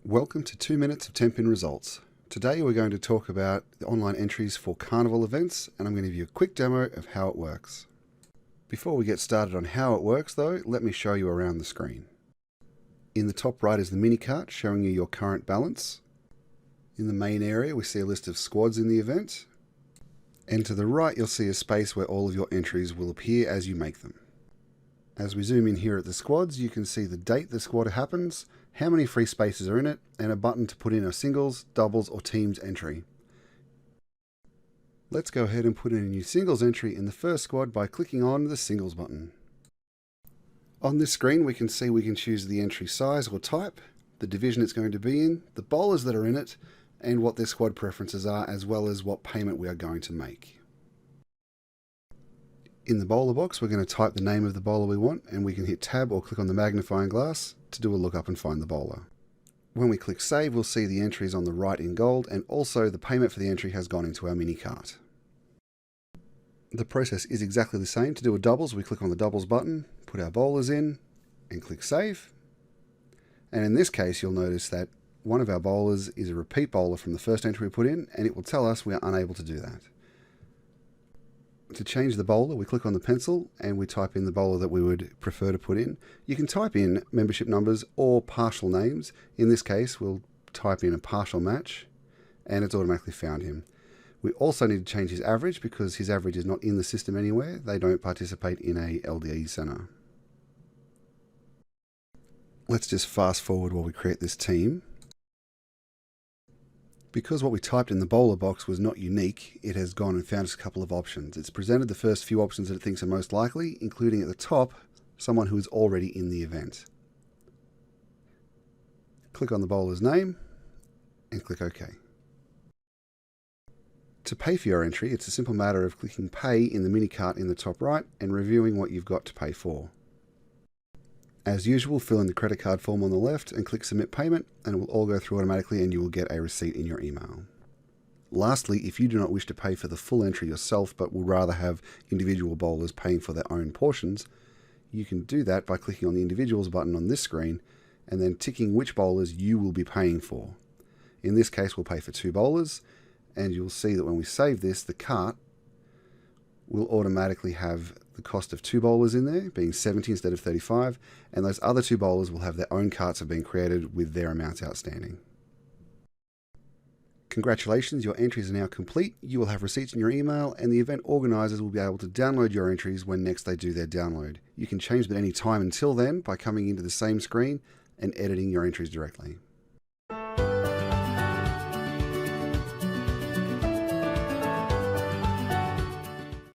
Welcome to 2 Minutes of 10 Pin Results. Today we're going to talk about the online entries for Carnival events, and I'm going to give you a quick demo of how it works. Before we get started on how it works though, let me show you around the screen. In the top right is the mini cart showing you your current balance. In the main area we see a list of squads in the event, and to the right you'll see a space where all of your entries will appear as you make them. As we zoom in here at the squads, you can see the date the squad happens, how many free spaces are in it, and a button to put in a singles, doubles or teams entry. Let's go ahead and put in a new singles entry in the first squad by clicking on the singles button. On this screen we can see we can choose the entry size or type, the division it's going to be in, the bowlers that are in it, and what their squad preferences are, as well as what payment we are going to make. In the bowler box, we're going to type the name of the bowler we want, and we can hit tab or click on the magnifying glass to do a lookup and find the bowler. When we click save, we'll see the entries on the right in gold, and also the payment for the entry has gone into our mini cart. The process is exactly the same. To do a doubles, we click on the doubles button, put our bowlers in, and click save. And in this case, you'll notice that one of our bowlers is a repeat bowler from the first entry we put in, and it will tell us we are unable to do that. To change the bowler, we click on the pencil and we type in the bowler that we would prefer to put in. You can type in membership numbers or partial names. In this case, we'll type in a partial match and it's automatically found him. We also need to change his average because his average is not in the system anywhere. They don't participate in a LDE center. Let's just fast forward while we create this team. Because what we typed in the bowler box was not unique, it has gone and found us a couple of options. It's presented the first few options that it thinks are most likely, including at the top, someone who is already in the event. Click on the bowler's name and click OK. To pay for your entry, it's a simple matter of clicking Pay in the mini cart in the top right and reviewing what you've got to pay for. As usual, fill in the credit card form on the left and click Submit Payment, and it will all go through automatically and you will get a receipt in your email. Lastly, if you do not wish to pay for the full entry yourself but will rather have individual bowlers paying for their own portions, you can do that by clicking on the Individuals button on this screen and then ticking which bowlers you will be paying for. In this case, we'll pay for 2 bowlers, and you'll see that when we save this, the cart will automatically have the cost of 2 bowlers in there, being 70 instead of 35, and those other 2 bowlers will have their own carts have been created with their amounts outstanding. Congratulations, your entries are now complete. You will have receipts in your email, and the event organisers will be able to download your entries when next they do their download. You can change them at any time until then by coming into the same screen and editing your entries directly.